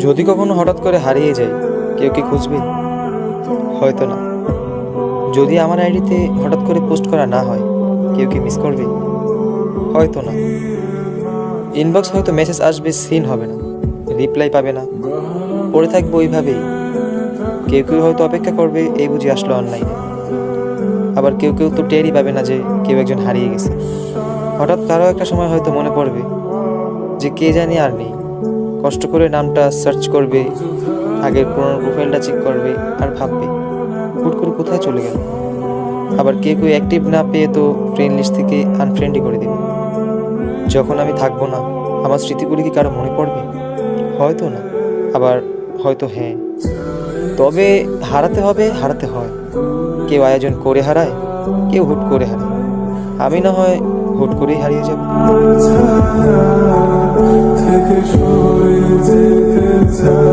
যদি কখনো হঠাৎ করে হারিয়ে যাই, কেউ কি খুঁজবে? হয়তো না। যদি আমার আইডিতে হঠাৎ করে পোস্ট করা না হয়, কেউ কি মিস করবে? হয়তো না। ইনবক্স হয়তো মেসেজ আসবে, সিন হবে না, রিপ্লাই পাবে না, পড়ে থাকবো ওইভাবেই। কেউ কেউ হয়তো অপেক্ষা করবে, এই বুঝি আসলো অনলাইনে। আবার কেউ কেউ তো টেরই পাবে না যে কেউ একজন হারিয়ে গেছে। হঠাৎ কারো একটা সময় হয়তো মনে পড়বে যে কে জানি আর নেই। কষ্ট করে নামটা সার্চ করবে, আগের পুরোনো প্রোফাইলটা চেক করবে, আর ভাববে হুট করে কোথায় চলে গেল। আবার কেউ কেউ অ্যাক্টিভ না পেয়ে তো ফ্রেন্ড লিস্ট থেকে আনফ্রেন্ডই করে দেবে। যখন আমি থাকবো না, আমার স্মৃতিগুলি কি কারো মনে পড়বে? হয়তো না, আবার হয়তো হ্যাঁ। তবে হারাতে হবে, হারাতে হয়। কেউ আয়োজন করে হারায়, কেউ হুট করে হারায়। আমি না হয় হুট করেই হারিয়ে যাব। থেকে সরে যেতে চাই।